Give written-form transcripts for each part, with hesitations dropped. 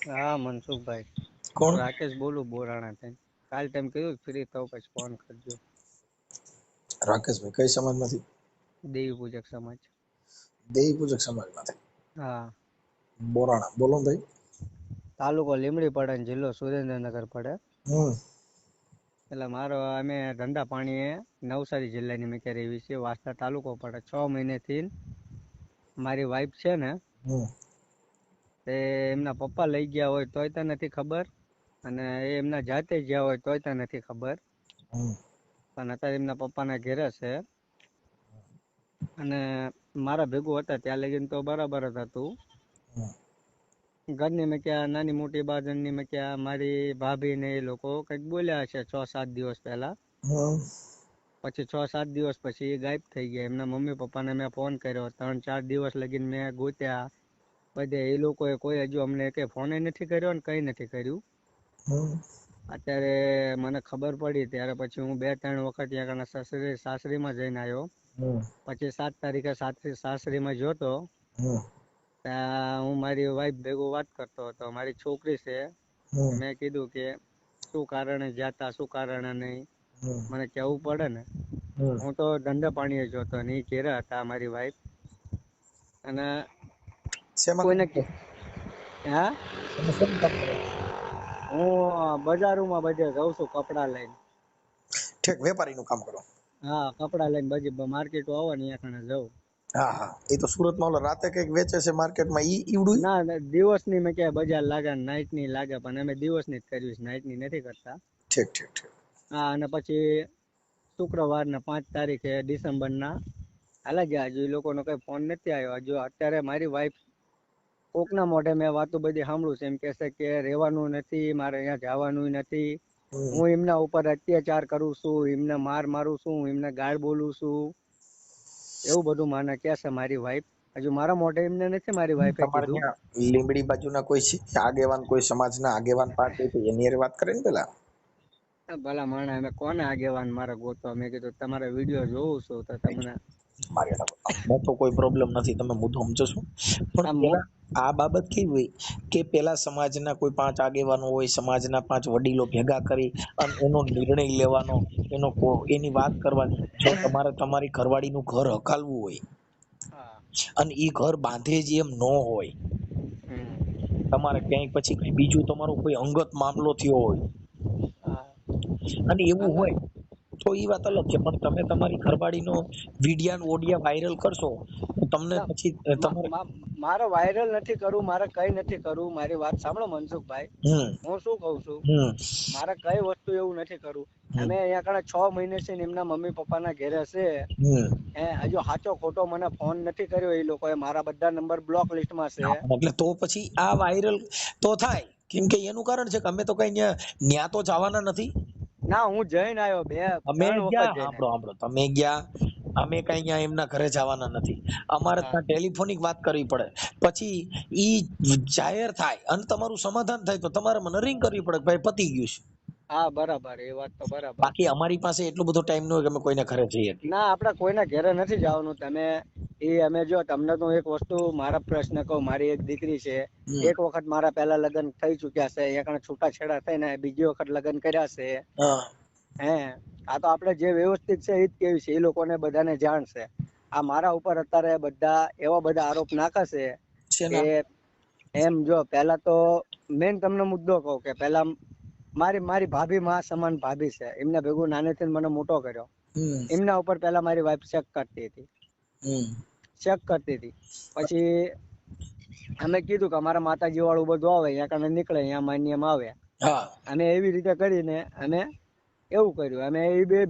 હા મનસુખભાઈ, કોણ? હું રાકેશ બોલું બોરાણા થી. કાલ તેમ કીધું ફ્રી થાવ પછી ફોન કરજો. રાકેશભાઈ કઈ સમાજમાંથી? દેવી પૂજક સમાજ. દેવી પૂજક સમાજમાંથી. હા. બોરાણા, બોલો ને ભાઈ. તાલુકો લીમડી પડે ને જિલ્લો સુરેન્દ્રનગર પડે. હમ. એટલે મારો અમે ધંધા પાણીએ નવસારી જિલ્લાની મેં ક્યારે એવી છે. વાસ્તા તાલુકો પડે. 6 મહિનેથી મારી વાઈફ છે ને હમ. તે એમના પપ્પા લઈ ગયા હોય તોય તો નથી ખબર, અને એ એમના જાતે ગયા હોય તોય તો નથી ખબર. હમ. પણ અત્યારે એમના પપ્પાના ઘેરે છે. અને મારા ભેગું હતા ત્યાં લગીને તો બરાબર જ હતું. હમ. ઘરની મેં ક્યાં નાની મોટી બાજણની મેં ક્યાં મારી ભાભી ને એ લોકો કંઈક બોલ્યા છે 6-7 દિવસ પહેલા. હમ. પછી 6-7 દિવસ પછી એ ગાયબ થઈ ગયા. એમના મમ્મી પપ્પાને મેં ફોન કર્યો, 3-4 દિવસ લગીને મેં ગોત્યા બધે. એ લોકોએ કોઈ હજુ અમને કઈ ફોન નથી કર્યો ને કઈ નથી કર્યું. હમ. અત્યારે મને ખબર પડી ત્યારે પછી હું 2-3 વખત ત્યાં સાસરીમાં જઈને આવ્યો. હમ. પછી 7 તારીખે સાસરીમાં જોતો હમ. ત્યાં હું મારી વાઈફ ભેગું વાત કરતો હતો. મારી છોકરી છે, હમ. મેં કીધું કે શું કારણે જાતા, શું કારણે નહીં, હમ. મને કહેવું પડે ને. હમ. હું તો ધંધા પાણીએ જોતો ને એ ઘેરે હતા મારી વાઈફ. અને શેમાં કામ કોઈને કરો? હા, તમે શેમાં કામ કરો? હું બજારોમાં બધે જઉં છું કપડા લઈને. ઠીક, વેપારીનું કામ કરો. હા, કપડા લઈને બધી માર્કેટ આવે ને ત્યાં કણે જઉં. હા હા, એ તો સુરતમાં ઓલો રાતે કઈક વેચે છે માર્કેટમાં ઈ ઈવડું. ના દિવસની મેં ક્યાંય બજાર લાગે, નાઈટ ની લાગે, પણ અમે દિવસની જ કરવી છે, નાઈટ ની નથી કરતા. ઠીક ઠીક ઠીક. હા, અને પછી શુક્રવારના 5 તારીખે ડિસેમ્બરના હાલા ગયા. હજુ એ લોકોનો કઈ ફોન નથી આવ્યો. હજુ અત્યારે મારી વાઈફ કોકના મોઢે મેં વાતો બધી સાંભળું છે, એમ કે છે કે રહેવાનું નથી, મારે અહીંયા જવાનું નથી, હમ. હું એમના ઉપર અત્યાચાર કરું છું, એમને મારું છું, એમને ગાળ બોલું છું, એવું બધું મને કહે છે મારી વાઈફ. હજુ મારા મોઢે એમને નથી મારી વાઈફે તમારે કીધું. ત્યાં લીંબડી બાજુના કોઈ આગેવાન, કોઈ સમાજના આગેવાન પાર્ટ હોય તો એની હારે વાત કરે ને પેલા. ભલા માણા અમે કોને આગેવાન મારે ગોતવા? મેં કીધું તમારે વિડીયો જોઉં છું તો તમને મારી મને તો કોઈ પ્રોબ્લેમ નથી, તમે મુદ્દો સમજો છો. પણ આમ પેલા આ બાબત કેવી હોય કે પેલા સમાજના કોઈ 5 આગેવાનો હોય, સમાજના 5 વડીલો ભેગા કરી અને એનો નિર્ણય લેવાનો, એની વાત કરવાની. જો તમારે તમારી ઘરવાળીનું ઘર હકાલવું હોય હા. અને ઈ ઘર બાંધે જ એમ ન હોય, હમ. તમારે ક્યાંય પછી કઈ બીજું તમારો કોઈ અંગત મામલો થયો હોય હા. અને એવું અંગત હોય તો ઈ વાત અલગ છે. પણ તમે તમારી ઘરવાળીનો વિડિયા ઓડિયા વાયરલ કરશો તો તમને પછી તમારે મારે વાયરલ નથી કરવું, મારે કઈ નથી કરવું. મારી વાત સાંભળો મનસુખભાઈ, હમ હું શું કઉ છું, હમ મારે કઈ વસ્તુ એવું નથી કરવું. હમ અમે અહીંયા કણે 6 મહિને છે ને એમના મમ્મી પપ્પાના ઘેરે છે. હમ. હજુ સાચો ખોટો મને ફોન નથી કર્યો. એ લોકોએ મારા બધા નંબર બ્લોક લિસ્ટમાં છે. એટલે તો પછી આ વાયરલ તો થાય, કેમ કે એનું કારણ છે કે અમે તો કઈ ન્યા તો જવાના નથી. ના, હું જઈને આવ્યો, અમે 2-3 વખત ગયા, જઈને સાંભળો સાંભળો, તમે ગયા, અમે કઈ ત્યાં એમના ઘરે જવાના નથી. અમારે આવ્યો. ત્યાં ટેલિફોનિક વાત કરવી પડે, પછી ઈ જાહેર થાય અને તમારું સમાધાન થાય તો તમારે મને રિંગ કરવી પડે કે ભાઈ પતી ગયું છે. હા, બરાબર, એ વાત તો બરાબર બાકી છે. અમારી પાસે એટલો બધો ટાઈમ ન હોય કે અમે કોઈના ઘરે જઈએ. ના, આપણે કોઈના ઘરે નથી જવાનું. અમે જો તમને તો એક વસ્તુ મારા પ્રશ્ન કહું. મારી એક દીકરી છે, હમ. એક વખત મારા પહેલા લગ્ન થઈ ચુક્યા છે, એક છૂટાછેડા થઈને બીજી વખત લગ્ન કર્યા છે. હા. આ તો આપણે જે વ્યવસ્થિત છે એ જ કેવી છે, એ લોકોને બધાને જાણ છે. આ મારા ઉપર અત્યારે બધા એવા બધા આરોપ નાખે છે કે ને. એમ જો પેલા તો મેન તમને મુદ્દો કહું કે પેલા મારી ભાભી માં સમાન ભાભી છે. એમને ભેગું નાનેથી મને મોટો કર્યો. હમ. એમના ઉપર પેલા મારી વાઈફ શક કરતી હતી. હમ. શક કરતી હતી. પછી અમે કીધું કે અમારા માતાજી વાળું બધું આવે, અહીંયા કને નીકળે, અહીંયા માન્યમાં આવે. હા. અને એવી રીતે કરીને અમે એવું કર્યું. અમે એ બે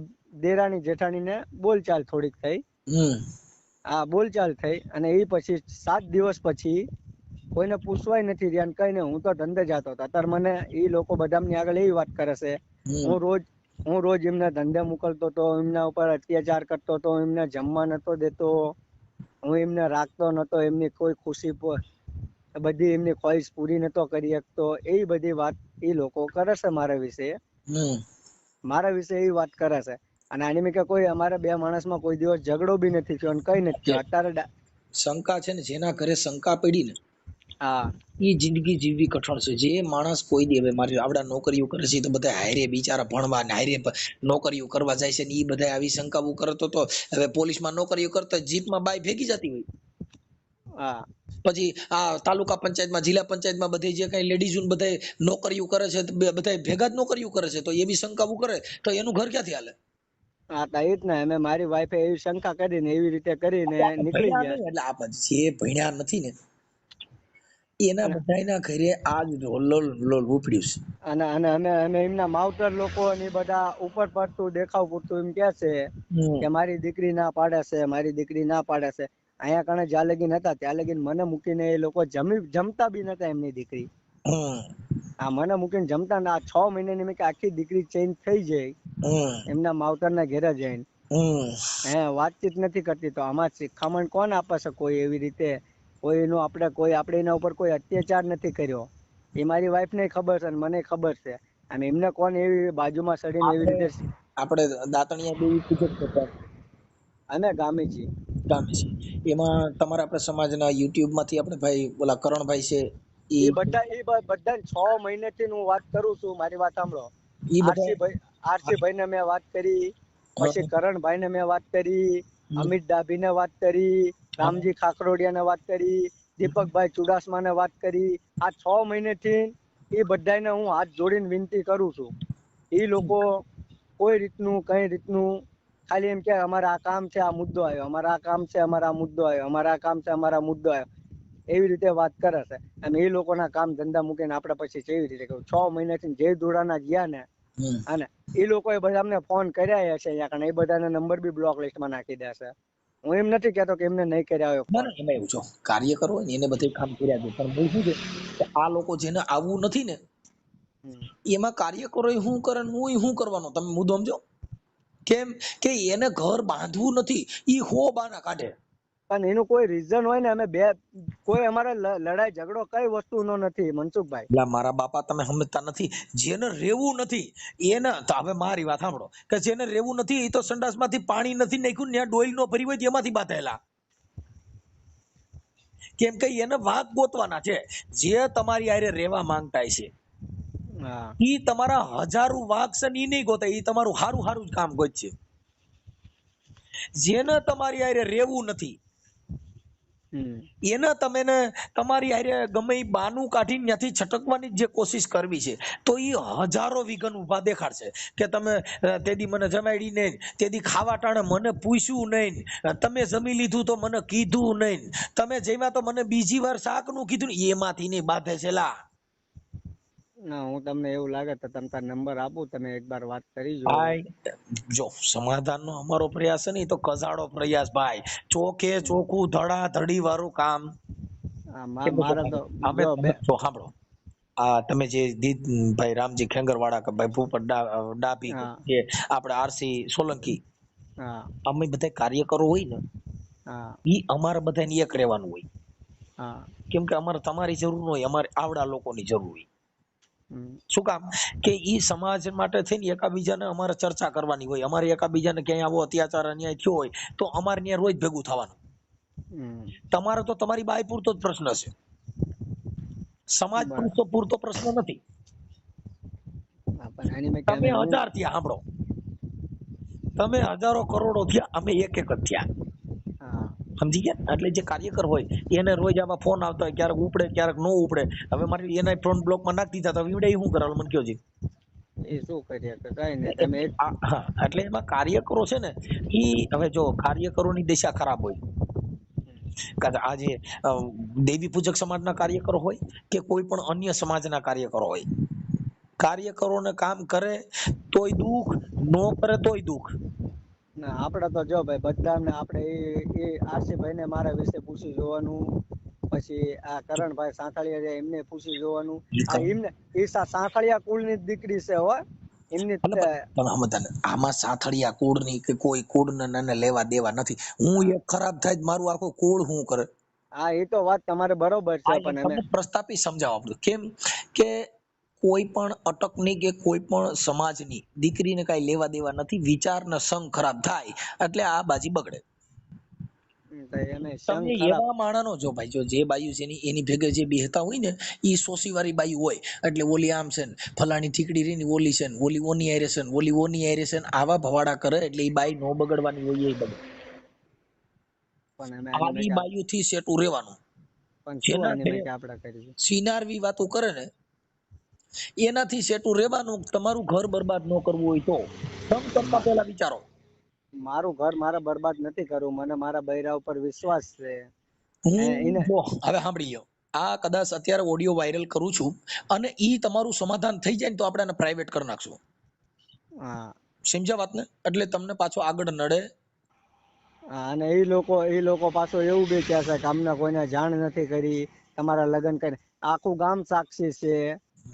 દેરાણી જેઠાણી ને બોલચાલ થોડીક થઈ. હમ. બોલચાલ થઈ અને એ પછી 7 દિવસ પછી કોઈને પૂછવાય નથી રહ્યા, કઈ નહીં. હું તો ધંધે જતો હતો. અત્યારે મને એ લોકો બધાની આગળ એવી વાત કરે છે, હમ. હું રોજ એમને ધંધે મોકલતો હતો, એમના ઉપર અત્યાચાર કરતો હતો, એમને જમવા નતો દેતો, હું એમને રાખતો નતો, એમની કોઈ ખુશી બધી એમની ખ્વાહિશ પૂરી નતો કરી શકતો. એ બધી વાત એ લોકો કરે છે મારા વિશે. હમ. મારા વિશે એવી વાત કરે છે. અને આની મેં કે કોઈ અમારે બે માણસમાં કોઈ દિવસ ઝઘડો બી નથી થયો અને કઈ નથી થયો. અત્યારે શંકા છે ને, જેના ઘરે શંકા પડી ને હા એ જિંદગી જીવવી કઠણ છે. જે માણસ કોઈ દી, હવે મારી આવડા નોકરીઓ કરે છે તો બધા હાયરે બિચારા ભણવા ને હાયરે નોકરીઓ કરવા જાય છે ને એ બધા આવી શંકાઓ કરતો તો હવે પોલીસમાં નોકરીઓ કરતા જીપમાં બાઈ ભેગી જતી હોય, હા પછી આ તાલુકા પંચાયતમાં જિલ્લા પંચાયતમાં બધે જે કઈ લેડીઝ બધા નોકરીઓ કરે છે બધા ભેગા જ નોકરીઓ કરે છે, તો એ બી શંકાઓ કરે તો એનું ઘર ક્યાંથી હાલે? હા તો એ જ ને, અમે મારી વાઈફે એવી શંકા કરીને એવી રીતે કરીને નીકળી ભણ્યા ગયા. નહીં એટલે આ જે ભણ્યા નથી ને એના અને બધાના ઘરે આજ લોલ લોલ ઉપડ્યું છે. અને અને અમે અમે એમના માવતર લોકો ને ઈ બધા ઉપર પડતું દેખાવ પૂરતું એમ કે છે કે મારી દીકરી ના પાડે છે, મારી દીકરી ના પાડે છે. અહીંયા કણે જ્યાં લગીન હતા ત્યાં લગીન મને મૂકીને એ લોકો જમતા બી નતા એમની દીકરી. હમ આ મને મૂકીને જમતા ના 6 મહિનાની મેં કે આખી દીકરી ચેન્જ થઈ જાય હમ એમના માવતરના ઘેરે જઈને. હમ હે વાતચીત નથી કરતી તો આમાં શિખામણ કોણ આપે છે? કોઈ એવી રીતે કોઈનું આપણે એના ઉપર કોઈ અત્યાચાર નથી કર્યો. એ મારી વાઈફ ને ખબર છે અને મને ખબર છે. અને એમને કોણ એવી બાજુમાં સડીને એવી આપણે રીતે આપણે દાતણિયા દેવી પૂજક હતા અમે ગામી છીએ. ગામે છે એમાં તમારા આપણા સમાજના યુટ્યુબ માંથી આપણે ભાઈ ઓલા કરણભાઈ છે એ બધા 6 મહિનેથી હું વાત કરું છું. મારી વાત સાંભળો. એ બધા આરસી ભાઈ ને મેં વાત કરી, પછી કરણભાઈ ને મેં વાત કરી, અમિત ડાભી ને વાત કરી, રામજી ખાકરોડિયા ને વાત કરી, દીપકભાઈ ચુડાસમા ને વાત કરી. આ 6 મહિનેથી એ બધાને હું હાથ જોડીને વિનંતી કરું છું. એ લોકો કોઈ રીતનું કઈ રીતનું ખાલી એમ કે અમારા આ કામ છે, આ મુદ્દો આવ્યો, અમારા આ કામ છે, અમારા આ મુદ્દો આવ્યો, અમારા આ કામ છે, અમારા મુદ્દો આવ્યો, એવી રીતે વાત કરે છે. અને એ લોકોના કામ ધંધા મૂકીને આપણે પછી કેવી રીતે કહ્યું? 6 મહિનાથી જે દોડાના ગયા ને અને એ લોકોએ બધા અમને ફોન કર્યા છે અહીંયા કણે, એ બધાના નંબર બી બ્લોક લિસ્ટમાં નાખી દેશે. હું એમ નથી કહેતો કે એમને નહીં કર્યા હોય ના ફોન. ના એમાં એવું છો કાર્યકરો હોય ને એને બધે કામ કર્યા છે, પણ મૂળ શું છે કે આ લોકો જેને આવવું નથી ને એમાં કાર્યકરો શું કરે ને હું શું કરવાનો? તમે મુદ્દો સમજો. કેમ કે એને ઘર બાંધવું નથી, ઈ હો બાના કાઢે. પણ એનું કોઈ રીઝન હોય ને, અમે કોઈ અમારે લડાઈ ઝઘડો કઈ વસ્તુનો નથી મનસુખભાઈ. એટલે મારા બાપા તમે સમજતા નથી, જેને રેવું નથી એને તો હવે મારી વાત સાંભળો કે જેને રેવું નથી એ તો સંડાસમાંથી પાણી નથી નાખ્યું ત્યાં ડોઈલ નો ભરી હોય એમાંથી બાંધેલા. કેમ કે એને વાઘ ગોતવાના છે. જે તમારી હારે રેવા માંગતા છે હા ઈ તમારા હજારો વાઘ છે ને ઈ નહીં ગોતે, ઈ તમારું હારું હારું જ કામ ગોતશે. જેને તમારી હારે રેવું નથી એને તમે તમારી હારે ગમે ઈ બાનું કાઢીને ત્યાંથી છટકવાની જે કોશિશ કરવી છે તો ઈ હજારો વિઘન ઉભા દેખાડશે કે તમે તેદી મને જમાડી નહીં, તેદી ખાવા ટાણે મને પૂછ્યું નહીં, તમે જમી લીધું તો મને કીધું નહીં, તમે જમ્યા તો મને બીજી વાર શાક નું કીધું ને, એમાંથી નહીં બાંધે છે લા. ના હું તમને એવું લાગે તો તમે તાર નંબર આપું, તમે એકવાર વાત કરી જો. ભાઈ જો સમાધાનનો અમારો પ્રયાસ છે ને એ તો કજાડો પ્રયાસ ભાઈ, ચોખે ચોખ્ખું ધડા ધડી વાળું કામ. મારે તો અમે જો જો સાંભળો, આ તમે જે ભાઈ રામજી ખેંગરવાળા કે ભાઈ ભૂપત ડાભી કે આપણે આરસી સોલંકી, હા અમે બધા કાર્યકરો હોય ને હા ઈ અમારે બધાને એક રહેવાનું હોય. હા કેમ કે અમારે તમારી જરૂર ન હોય, અમારે આવડા લોકોની જરૂર હોય. શું કામ કે ઈ સમાજ માટે થઈને એકાબીજાને અમારે ચર્ચા કરવાની હોય, અમારે એકાબીજાને ક્યાંય આવો અત્યાચાર અન્યાય થયો હોય તો અમારે ત્યાં રોજ ભેગું થવાનું. તમારે તો તમારી બાઈ પૂરતો જ પ્રશ્ન છે, સમાજ પૂરતો પ્રશ્ન નથી. તમે 1000 થયા સાંભળો, તમે હજારો કરોડો થયા, અમે એક જ થયા. સમજી ગયા? એટલે જે કાર્યકર હોય એને રોજ આવા ફોન આવતા હોય, ક્યારેક ઉપડે ક્યારેક નો ઉપડે. હવે મારી એના ફોન બ્લોકમાં નાખી દીધા તો ઈવડે શું કરાવે મને કયો જી? એ શું કરીએ કે કઈ નહીં તમે હા એટલે એમાં કાર્યકરો છે ને ઈ હવે જો કાર્યકરોની દિશા ખરાબ હોય, આજે દેવી પૂજક સમાજના કાર્યકરો હોય કે કોઈ પણ અન્ય સમાજના કાર્યકરો હોય, કાર્યકરોને કામ કરે તોય દુઃખ, નો કરે તોય દુઃખ. ના આપણે તો જો ભાઈ બધાને આપણે એ આરસીભાઈ ને મારા વિશે પૂછી જોવાનું, પછી આ કરણભાઈ સાંથળિયા એમને પૂછી જોવાનું. આ એમને એ સાંથળિયા કુળની દીકરી છે હો એમની. આમાં સાથળિયા કુળની કે કોઈ કુળને નાને લેવા દેવા નથી. હું એક ખરાબ થાય મારું આખું કુળ શું કરે? હા એ તો વાત તમારે બરોબર છે, પણ અમે પ્રસ્તાપી સમજાવવા કેમ કે કોઈ પણ અટકની કે કોઈ પણ સમાજની દીકરીને કઈ લેવા દેવા નથી. વિચાર ને સંગ ખરાબ થાય એટલે આ બાજી બગડે. તો એને સંગ તમે ખરાબ. એવા માણાનો જો ભાઈ, જો જે બાયુ છે એની ભેગે જે બેહતા હોય ને એ સોસી વાળી બાયુ હોય, એટલે ઓલી આમ છે ને ફલાણી ઠીકડી રહી ને ઓલી છે ને ઓલી ઓની આરે છે ને ઓલી ઓની આરે છે ને, આવા ભવાડા કરે એટલે એ બાઈ નો બગડવાની હોય એ બગડે. પણ અમે એની આવી મેં બાયુ થી સેટું રહેવાનું. પણ શું જેના એની ઘરે મેં કે આપણે કરીએ. સિનારવી વાતો કરે ને એનાથી સેટું રહેવાનું. તમારું ઘર બરબાદ ન કરવું હોય તો સમ કરતા પહેલા વિચારો. મારું ઘર મારે બરબાદ નથી કરવું, મને મારા બૈરા ઉપર વિશ્વાસ છે. હું એને જો હવે સાંભળી લો, આ કદાચ અત્યારે ઓડિયો વાયરલ કરું છું અને ઈ તમારું સમાધાન થઈ જાય ને તો આપણે એને પ્રાઇવેટ કરી નાખશું. હા સમજ્યા વાતને? એટલે તમને પાછો આગળ નડે. અને એ લોકો પાછો એવું બી કહે છે કે અમને કોઈને જાણ નથી કરી, તમારા લગ્ન કરી. આખું ગામ સાક્ષી છે,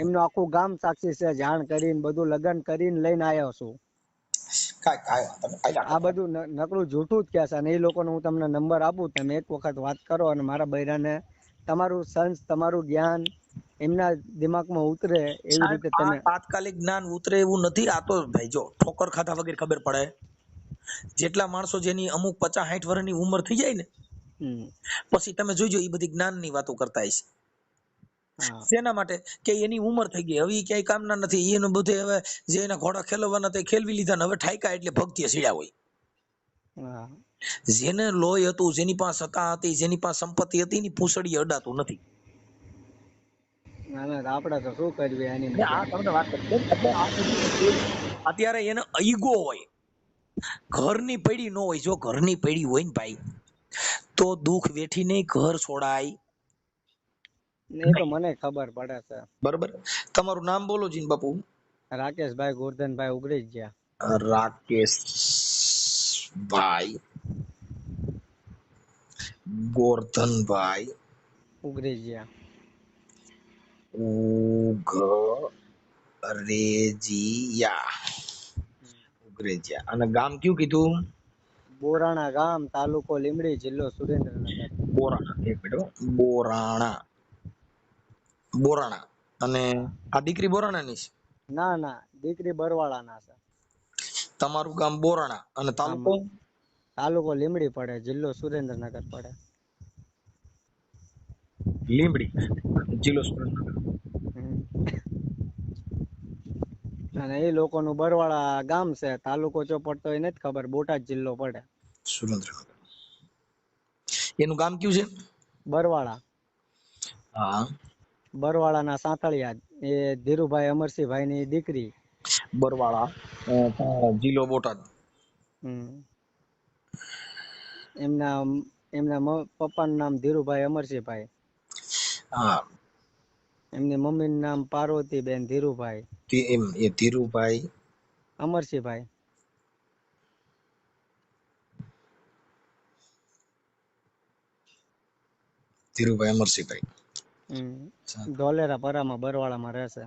એમનું આખું ગામ સાક્ષી છે, જાણ કરીને બધું લગ્ન કરીને લઈને આવ્યો છું. કાંઈ વાંધો નહીં, કાંઈ આ વાંધો નહીં. બધું નકરું જૂઠું જ કહે છે. અને એ લોકોને હું તમને નંબર આપું, તમે એક વખત વાત કરો અને મારા બૈરાને તમારું સંસ તમારું જ્ઞાન એમના દિમાગમાં ઉતરે એવી સાહેબ રીતે આ તમે. તાત્કાલિક જ્ઞાન ઉતરે એવું નથી. આ તો ભાઈ જો ઠોકર ખાધા વગર ખબર પડે. જેટલા માણસો જેની અમુક 50-60 વર્ષની ઉંમર થઈ જાય ને હમ પછી તમે જોઈજો એ બધી જ્ઞાનની વાતો કરતા હશે. હા શેના માટે? કે એની ઉંમર થઈ ગઈ, હવે ઈ ક્યાંય કામના નથી. એનું બધે હવે જે એના ઘોડા ખેલવાના તે ખેલવી લીધા ને હવે ઠાયકા એટલે ભક્તિએ સીડ્યા હોય. હા જેને લોહી હતું, જેની પાસે સત્તા હતી, જેની પાસે સંપત્તિ હતી, એની પૂંછડી અડાતું નથી. આપણે તો શું કરવી એની ને મેં. આ તમને વાત કરી બેન, એટલે આ બધી વસ્તુ અત્યારે એને ઈગો હોય, ઘરની પડી ન હોય. જો ઘરની પડી હોય ને ભાઈ તો દુઃખ વેઠીને ઘર છોડાય. એ તો મને ખબર પડે છે. બરોબર. તમારું નામ બોલો જીન બાપુ. રાકેશભાઈ ગોરધનભાઈ ઉગડી ગયા. રાકેશભાઈ ગોરધનભાઈ ઉગડી ગયા. ઉગરેજિયા. અને ગામ કયું કીધું? બોરાણા ગામ, તાલુકો લીમડી, જિલ્લો સુરેન્દ્રનગર. બોરાણા. એક મિનિટ હો. બોરાણા. બોરાણા. અને હા. આ દીકરી બોરાણાની છે? ના ના, દીકરી બરવાળા ના છે. તમારું ગામ બોરાણા અને તાલુકો? આમાં તાલુકો લીમડી પડે, જિલ્લો સુરેન્દ્રનગર પડે. લીમડી, જિલ્લો સુરેન્દ્રનગર. અને એ લોકોનું બરવાળા ગામ છે. તાલુકો ચો પડતો એ નથી ખબર, બોટાદ જિલ્લો પડે. સુરેન્દ્રનગર. એનું ગામ કયું છે? બરવાળા. હા. બરવાળાના સાંથળિયા. એ ધીરુભાઈ અમરસિંહભાઈ ની દીકરી. બરવાળા, જિલ્લો બોટાદ. હમ એમના પપ્પાનું નામ ધીરુભાઈ અમરસિંહભાઈ. હા. એમની મમ્મીનું નામ પાર્વતીબેન ધીરુભાઈ એ ધીરુભાઈ અમરસિંહભાઈ. ધીરુભાઈ અમરસિંહભાઈ. ધોલેરા પરામાં બરવાળામાં રહેશે.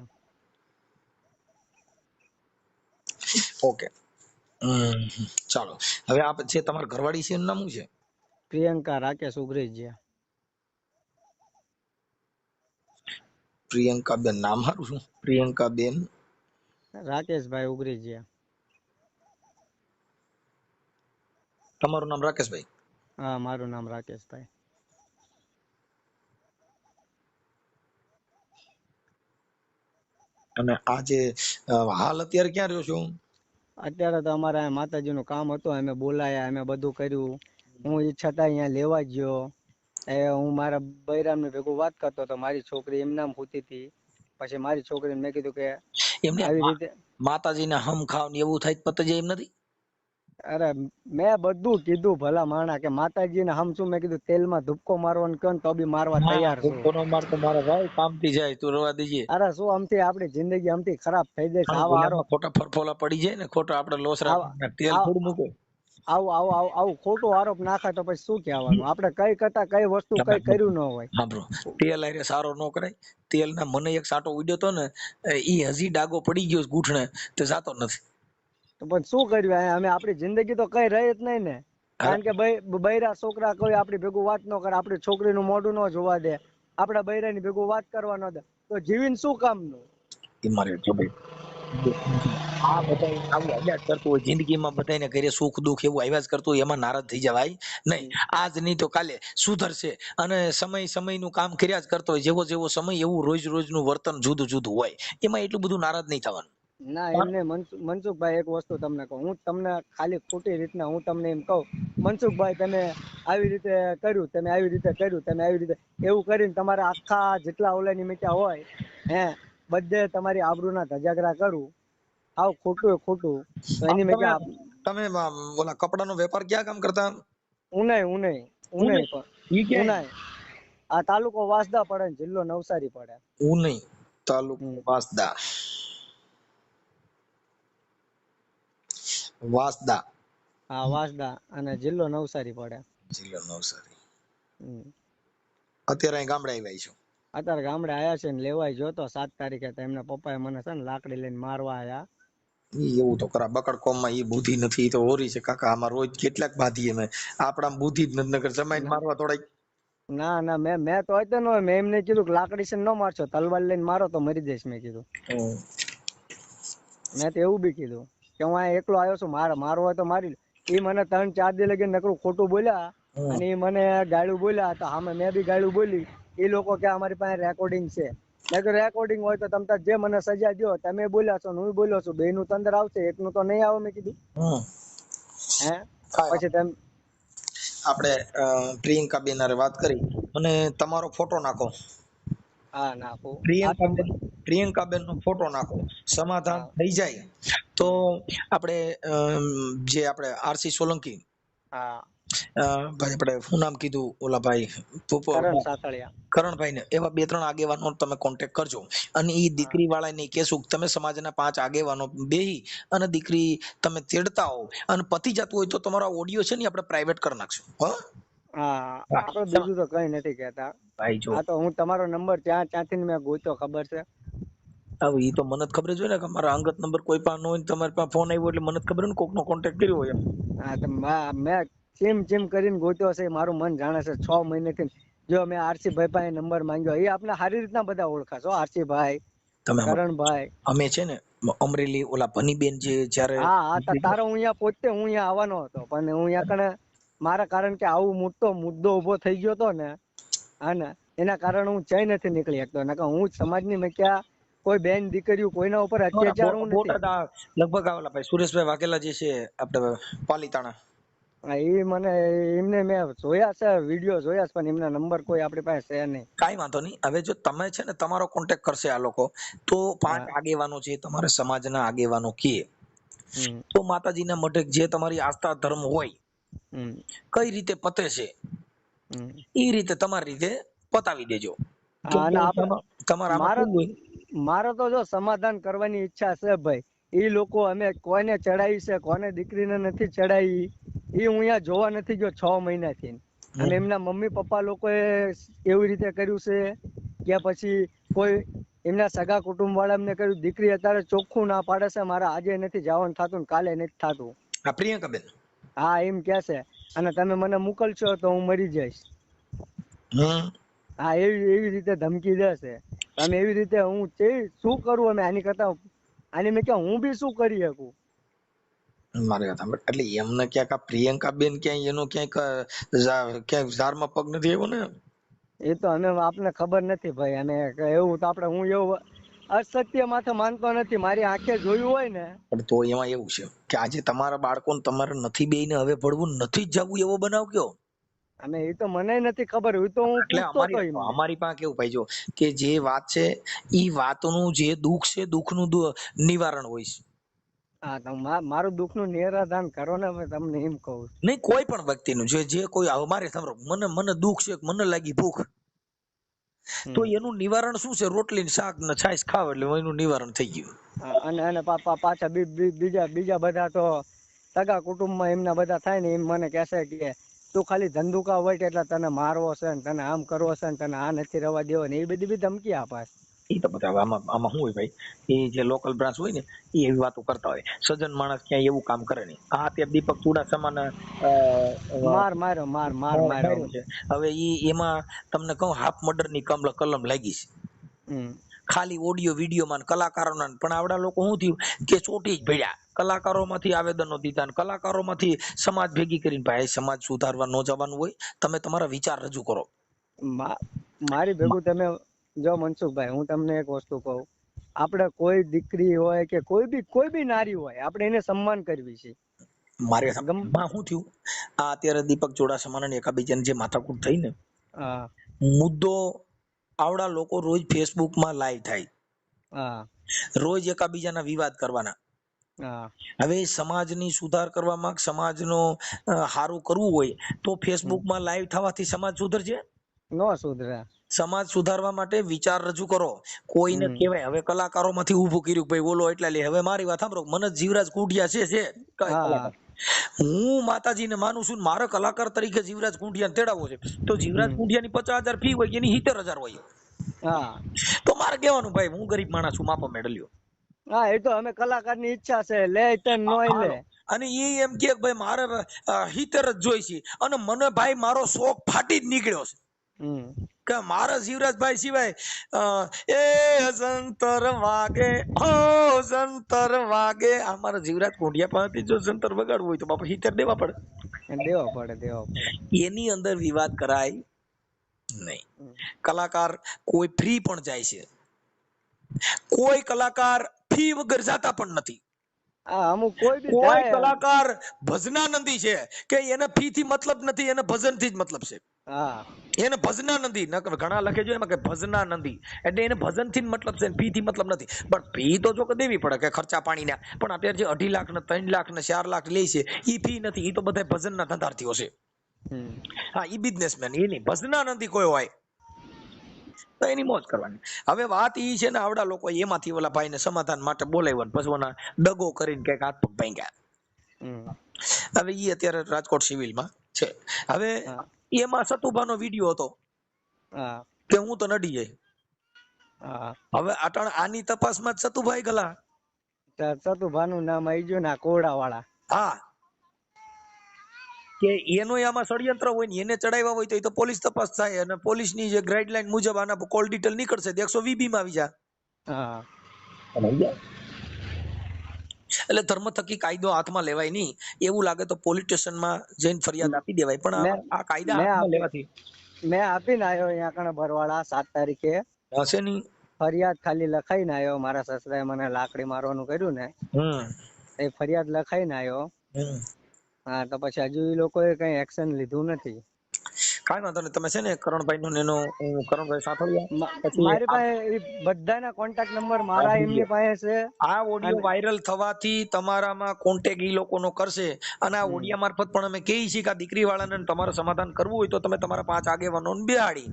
ઓકે. ચાલો, હવે આ છે તમારા ઘરવાળી છે, એનું નામ શું છે? પ્રિયંકા રાકેશ ઉગરેજિયા. પ્રિયંકા બેન. નામ સારું શું? પ્રિયંકા બેન રાકેશભાઈ ઉગરેજિયા. તમારું નામ રાકેશભાઈ? હા, મારું નામ રાકેશભાઈ. અને આ જે હાલ અત્યારે ક્યાં રહ્યો છો? અત્યારે તો અમારે માતાજીનું કામ હતું, અમે બોલાયા, અમે બધું કર્યું. હું ઈ છતાં અહીંયા લેવા ગયો. હું મારા બૈરામને ભેગું વાત કરતો હતો. મારી છોકરી એમ નામ પૂતી હતી. પછી મારી છોકરીને મેં કીધું કે એમને આવી રીતે. માતાજીને હમ ખાવ ને એવું થાય પતે જાય એમ નથી? અરે મેં બધું કીધું ભલા માણા કે માતાજીને હમ શું, મેં કીધું તેલમાં ધુપકો મારવાનું કહો ને તો બી મારવા તૈયાર છું. કોનો માર તો મારા ભાઈ કામથી જાય, તું રવા દેજે. અરે શું અમથી આપણી જિંદગી અમથી ખરાબ થઈ જાય છે. આવા આરોપ, ગુલામાં ખોટા ફરફોલા પડી જાય ને, ખોટા આપણે લોસ રાખવાના, તેલ થોડું મૂકે. આવું ખોટો આરોપ નાખે તો પછી શું કહેવાનું? આપણે કઈ કરતા કઈ વસ્તુ કઈ કર્યું ન હોય. સાંભળો, તેલ હારે સારો ન કરાય. તેલના મને એક સાટો ઉડ્યો તો ને, ઈ હજી ડાગો પડી ગયો ગૂંઠણે, તો જાતો નથી. તો પણ શું કર્યું? અમે આપણી જિંદગી તો કઈ રહી જ નહીં ને. કારણ કે બૈરા છોકરા કોઈ આપણી ભેગું વાત ન કરે, આપણી છોકરીનું મોઢું ન જોવા દે, આપણા બૈરાની ભેગું વાત કરવા ન દે, તો જીવીને શું કામનું? એ મારે જો ભાઈ આ બધા આવું આવ્યા જ કરતું હોય જિંદગીમાં, બધાને ઘરે સુખ દુઃખ એવું આવ્યા જ કરતું હોય, એમાં નારાજ થઈ જવાય નહીં. આજ નહીં તો કાલે સુધરશે, અને સમયનું કામ કર્યા જ કરતો હોય. જેવો સમય એવું રોજનું વર્તન જુદું જુદું હોય, એમાં એટલું બધું નારાજ નહીં થવાનું. ના એમને મનસુખભાઈ એક વસ્તુ તમને કહું, હું તમને ખાલી ખોટી રીતના હું તમને એમ કહું, મનસુખભાઈ તમે આવી રીતે કર્યું, તમે આવી રીતે કર્યું, તમે આવી રીતે એવું કરીને તમારે આખા જેટલા ઓલાની મીઠા હોય બધે તમારી આબરૂના ધજાગરા કરું, આવ ખોટું તો એની મેં તમે ઓલા કપડાનો વેપાર ક્યાં કામ કરતા? ઉનાઈ આ તાલુકો વાંસદા પડે ને જિલ્લો નવસારી પડે. ઉનાઈ તાલુકો વાંસદા હા વાંસદા અને જિલ્લો નવસારી પડે. જિલ્લો નવસારી. અત્યારે અહીં ગામડે આવ્યા છો? અત્યારે ગામડે આયા છે ને લેવાય જોતો 7 તારીખે તો એમના પપ્પાએ મને છે ને લાકડી લઈને મારવા આયા. એવું તો કરા બકડ કોમમાં એ બુદ્ધિ નથી તો હોરી છે કાકા. આમાં રોજ કેટલાક બાંધીએ મેં, આપણા બુદ્ધિ જ નથી, નગર જમાઈને મારવા થોડાક. ના મેં તો હતો નો, મેં એમને કીધું કે લાકડી છે ન મારશો, તલવાર લઈને મારો તો મરી જઈશ. મેં કીધું, મેં તો એવું બી કીધું કે હું અહીંયા એકલો આવ્યો છું, મારો હોય તો મારી. એ મને 3-4 દી લગી નકરું ખોટું બોલ્યા, અને એ મને ગાળું બોલ્યા, તો સામે મેં બી ગાળું બોલી. એ લોકો કે અમારી પાસે રેકોર્ડિંગ છે. મેં કીધું રેકોર્ડિંગ હોય તો તમે જે મને સજા દો, તમે બોલ્યા છો હું બોલ્યો છું, બેયનું તો અંદર આવશે, એકનું તો નહીં આવે. મેં કીધું પછી તમે આપણે પ્રિયંકા બેન હારે વાત કરી, મને તમારો ફોટો નાખો. હા નાખો. પ્રિયંકા બેન નો ફોટો નાખો, સમાધાન થઈ જાય તો આપણે જે આપણે આરસી સોલંકી, ભાઈ આપણે શું નામ કીધું ઓલા ભાઈ કરણભાઈ ને, એવા 2-3 આગેવાનો તમે કોન્ટેક્ટ કરજો, અને એ દીકરી વાળાને કહેશું તમે સમાજના 5 આગેવાનો બેહી અને દીકરી તમે તેડતા હો, અને પતી જતું હોય તો તમારો ઓડિયો છે ને આપણે પ્રાઇવેટ કરી નાખશું. આપણે બીજું તો કઈ નથી કહેતા ભાઈ. જો આ તો હું તમારો નંબર ત્યાંથી મેં ગોત્યો, ખબર છે. હવે એ તો મને જ ખબર જ હોય ને કે મારા અંગત નંબર કોઈ પાસે ન હોય, તમારી પાસે ફોન આવ્યો એટલે મને જ ખબર ને કોકનો કોન્ટેક્ટ કર્યો હોય. હા તો મેં જેમ કરીને ગોત્યો છે, મારું મન જાણે છે 6 મહિનેથી. જો મેં આરસી ભાઈ પાસે નંબર માંગ્યો, એ આપણે સારી રીતના બધા ઓળખાશો, આરસી ભાઈ, કરણભાઈ. અમે છે ને અમરેલી ઓલા ભનીબેન જે જ્યારે તારો હું અહીંયા પોતે હું અહીંયા આવવાનો હતો, પણ હું અહીંયા કણે મારા કારણ કે આવું મોટો મુદ્દો ઉભો થઈ ગયો હતો ને, એના કારણે હું જઈ નથી નીકળી શકતો. નકર હું સમાજની મેં ક્યાં કોઈ બેન દીકરીઓ કોઈના ઉપર અત્યાચાર હું નથી. લગભગ આવેલા ભાઈ સુરેશભાઈ વાઘેલા જે છે આપણે પાલીતાણા, એ મને એમને મેં જોયા છે, વિડીયો જોયા છે, પણ એમના નંબર કોઈ આપણી પાસે છે નહીં. કાઈ વાંધો નહીં. હવે જો તમે છે ને તમારો કોન્ટેક્ટ કરશે આ લોકો, તો 5 આગેવાનો છે તમારા સમાજના આગેવાનો કે તો માતાજીના મઢે જે તમારી આસ્થા ધર્મ હોય કઈ રીતે પતે છે એ રીતે તમારી રીતે પતાવી દેજો. મારો તો જો સમાધાન કરવાની ઈચ્છા છે ભાઈ. એ લોકો અમે કોઈને ચડાવી છે, કોને દીકરીને નથી ચડાવી, એ હું અહીંયા જોવા નથી ગયો 6 મહિનાથી. અને એમના મમ્મી પપ્પા લોકોએ એવી રીતે કર્યું છે કે પછી કોઈ એમના સગા કુટુંબ વાળા એમને કર્યું. દીકરી અત્યારે ચોખ્ખું ના પાડે છે, મારે આજે નથી જવાનું થતું ને કાલે નથી થતું. પ્રિયંકાબેન હા એમ કે છે, અને તમે મને મોકલશો તો હું મરી જઈશ. હા એવી રીતે ધમકી દેશે. તમે એવી રીતે હું શું કરું? અમે આની કરતા મેં કે હું બી શું કરી શકું? મારી વાત સાંભળ, એટલે એમને ક્યાંક આ પ્રિયંકાબેન ક્યાંય એનો ક્યાંક ઝારમાં પગ નથી આવ્યો ને? એ તો આપને ખબર નથી ભાઈ. અને એવું તો હું એવું અસત્ય માથે માનતો નથી. મારી આંખે જોયું હોય ને. પણ તો એમાં એવું છે કે આજે તમારા બાળકોને તમારે નથી બેયને હવે ભણવું નથી જ જવું, એવો બનાવ કયો? એ તો મને નથી ખબર. એ તો હું પૂછતો હતો. અમારી પાસે કેવું ભાઈ, જો કે જે વાત છે એ વાતનું જે દુઃખ છે, દુઃખનું નિવારણ હોય છે. હા મારું દુઃખનું નિરાધાન કરો ને, તમને એમ કહું. નહીં, કોઈ પણ વ્યક્તિનું જે કોઈ અમારે મને દુઃખ છે, મને લાગી ભૂખ, તો એનું નિવારણ શું છે? રોટલી શાક ને છાશ ખાવ એટલે એનું નિવારણ થઈ ગયું. અને પાછા બીજા બધા તો સગા કુટુંબમાં એમના બધા થાય ને, એમ મને કહેશે કે તું ખાલી ધંધુકા હોય એટલે તને મારવો છે ને, તને આમ કરવો છે ને, તને આ નથી રવા દેવો ને, એ બધી ધમકી આપે. એ તો બધા આમાં શું હોય ભાઈ, એ જે લોકલ બ્રાન્ચ હોય ને એ એવી વાતો કરતા હોય. સજ્જન માણસ ક્યાંય એવું કામ કરે નહીં. આ અત્યારે દીપક ચુડાસમાને માર્યો છે. હવે એમાં તમને કહું હાફ મર્ડર ની કલમ લાગી છે. ખાલી ઓડિયો વિડીયોમાં કલાકારોના, પણ આવડા લોકો શું થયું કે ચોટી જ ભર્યા, કલાકારોમાંથી આવેદનો દીધા ને કલાકારોમાંથી સમાજ ભેગી કરીને. ભાઈ સમાજ સુધારવા ન જવાનું હોય, તમે તમારા વિચાર રજૂ કરો. મારી ભેગું તમે જો મનસુખભાઈ, હું તમને એક વસ્તુ કહું, આપણે કોઈ દીકરી હોય કે કોઈ બી નારી હોય, આપણે એને સન્માન કરવી છે. મારે માં શું થયું, આ અત્યારે દીપક ચોડાસમા ને એકાબીજાની જે માથાકૂટ થઈ ને, હા મુદ્દો આવડા લોકો રોજ ફેસબુકમાં લાઈવ થાય, હા રોજ એકાબીજાના વિવાદ કરવાના. હા હવે સમાજની સુધાર કરવામાં, સમાજનો હારું કરવું હોય તો ફેસબુકમાં લાઈવ થવાથી સમાજ સુધરશે? નો સુધરે. સમાજ સુધારવા માટે વિચાર રજૂ કરો. કોઈને કહેવાય, હવે કલાકારોમાંથી ઊભું કર્યું ભાઈ બોલો એટલા લે. હવે મારી વાત સાંભળો, મને જીવરાજ કુંડિયા છે હા કલાકાર, હું માતાજીને માનું છું, મારે કલાકાર તરીકે જીવરાજ કુંડિયાને તેડાવવો છે, તો જીવરાજ કુંડિયાની 50,000 ફી હોય, એની 70,000 હોય. હા તો મારે કહેવાનું ભાઈ હું ગરીબ માણસ છું, માપા મેળલ્યો. હા, એ તો અમે કલાકારની ઈચ્છા છે, લે તે નોય લે. હાલો, અને એ એમ કે ભાઈ મારે 70 જ જોઈશે, અને મને ભાઈ મારો શોખ ફાટી જ નીકળ્યો છે કે મારા જીવરાજભાઈ સિવાય એ સંતર વાગે, હો સંતર વાગે, આ મારા જીવરાજ કોંડિયા પાસેથી જો સંતર વગાડવું હોય તો બાપા 70 દેવા પડે. દેવા પડે. એની અંદર વિવાદ કરાય નહીં. કલાકાર કોઈ ફ્રી પણ જાય છે, કોઈ કલાકાર ફી વગર જાતા પણ નથી. હા, અમુક કોઈ બી કોઈ જાય. કલાકાર ભજનાનંદી છે કે એને ફી થી મતલબ નથી, એને ભજન થી જ મતલબ છે. હા એને ભજનાનંદી ઘણા લખે છે એમાં કે ભજનાનંદી, એટલે એને ભજન થી મતલબ છે, ફી થી મતલબ નથી. પણ ફી તો જો કે દેવી પડે કે ખર્ચા પાણીના, પણ અત્યારે જે 2.5 લાખ ને 3 લાખ ને 4 લાખ લે છે એ ફી નથી, એ તો બધા ભજનના ધંધાર્થીઓ છે. હા, ઈ બિઝનેસમેન, એ નહીં. ભજનાનંદી કોઈ હોય તો એની મોજ કરવાની. હવે વાત ઈ છે ને, આવડા લોકો એમાંથી ઓલા ભાઈને સમાધાન માટે બોલાવ્યો, પછી ઓના દગો કરીને કઈક હાથ પગ ભાંગ્યા. હવે ઈ અત્યારે રાજકોટ સિવિલમાં છે. હવે એમાં સતુભાનો વિડીયો હતો કે હું તો નડી જાય. હવે આની તપાસમાં સતુભાઈ ગલા, સતુભાનું નામ આવી ગયું ને, કોડા વાળા. હા, કે એનો આમાં ષડયંત્ર હોય ને, એને ચડાવ્યા હોય તો એ તો પોલીસ તપાસ થાય, અને પોલીસની જે ગાઈડલાઈન મુજબ આના કોલ ડિટેલ નીકળશે, 120B માં આવી જાય. એટલે ધર્મ થકી કાયદો હાથમાં લેવાય નહીં. એવું લાગે તો પોલીસ સ્ટેશનમાં જઈને ફરિયાદ આપી દેવાય, પણ આ કાયદા હાથમાં લેવાથી મેં આપીને આવ્યો અહીંયા કણે ભરવાડા 7 તારીખે. હશે નહીં. ફરિયાદ ખાલી લખાઈને આવ્યો. મારા સસરાએ મને લાકડી મારવાનું કર્યું ને, એ ફરિયાદ લખાઈને આવ્યો. હા, તો પછી હજુ એ લોકોએ કઈ એક્શન લીધું નથી. કાંઈ વાંધો નહીં. તમે છે ને કરણભાઈ નો એનો કરણભાઈ સાંભળ્યા, પછી મારી પાસે બધાના કોન્ટેક્ટ નંબર મારા એમની પાસે છે. આ ઓડિયો વાયરલ થવાથી તમારામાં કોન્ટેક્ટ ઈ લોકોનો કરશે, અને આ ઓડિયો મારફત પણ અમે કહીએ છીએ કે આ દીકરી વાળાને તમારે સમાધાન કરવું હોય તો તમે તમારા 5 આગેવાનોને બેહાડી,